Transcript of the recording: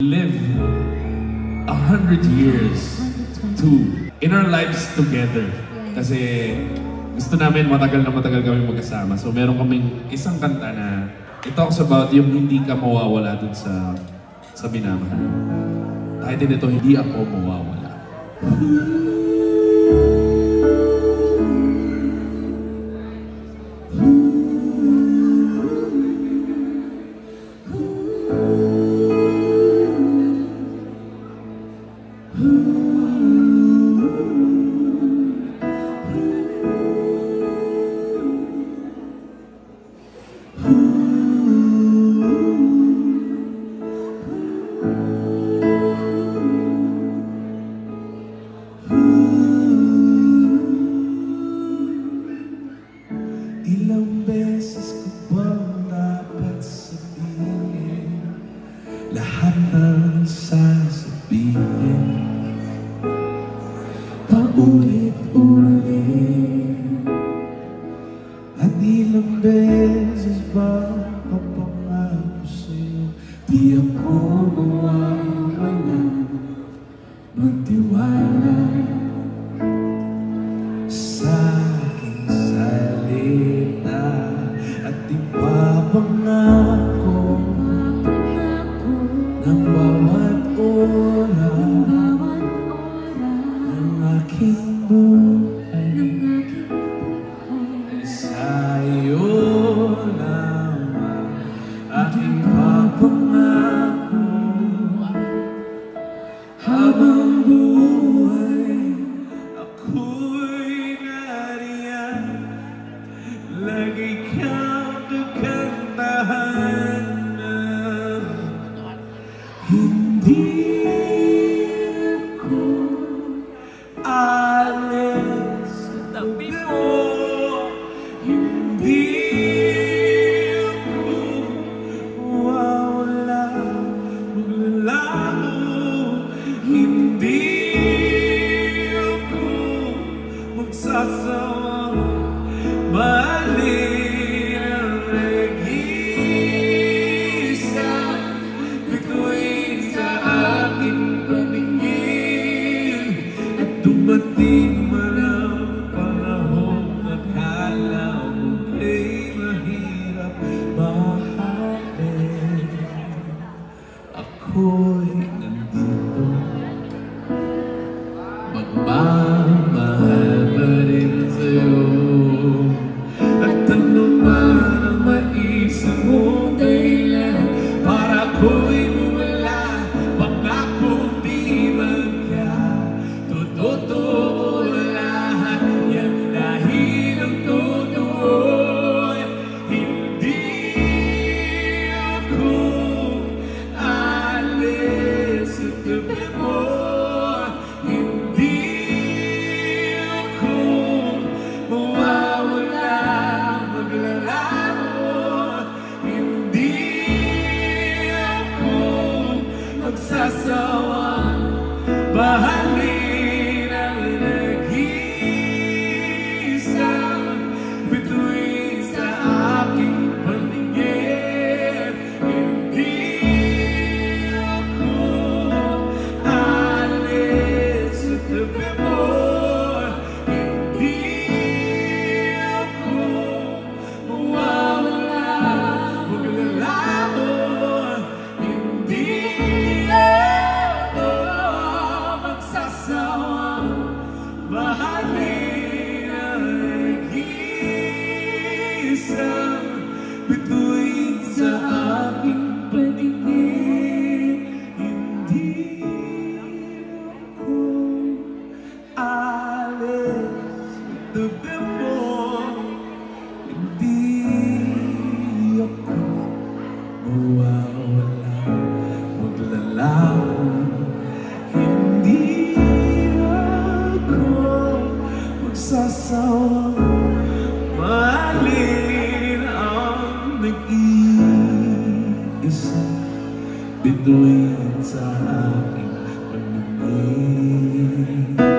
live 100 years in our lives together. Kasi gusto namin matagal na matagal kami magkasama. So meron kaming isang kanta na it talks about yung hindi ka mawawala dun sa minamahal. Kahit dito, hindi ako mawawala. Ilang beses ko bang dapat sabihin lahat ng sasabihin? Paulit-ulit. At ilang beses ba papangako sa'yo di ako mawawala, magtiwala sa aking salita at ipapangako ng bawat oras ng aking buhay sa iyo lamang. Aking papangako habang buhay ako'y nariyan, lagi kang kakantahan na hindi ako alis sa tabi mo, hindi ako mawawala, maglalaho, hindi ako magsasawa, mahalin ang nag-iisa, bituin sa aking paningin. At dumating man ang panahon, akala mo'y mahirap mahalin, ako'y nandito, magmamahal pa rin sa'yo. At ano man ang maisip mong dahilan para ako'y mawala, pangakong di magkatotoo lahat yan dahil ang totoo hindi ako alis sa tabi mo, hindi ako mawawala, maglalaho, hindi ako magsasawang mahalin ang nag-iisa, bituin sa aking paningin. Hindi ako alis sa tabi mo, hindi ako mawawala, maglalaho, hindi ako magsasawang mahalin ang nag-iisa, bituin sa aking paningin. Hindi ako alis sa tabi mo, hindi ako mawawala, maglalaho, hindi ako magsasawang mahalin ang nag-iisa, bituin sa aking paningin.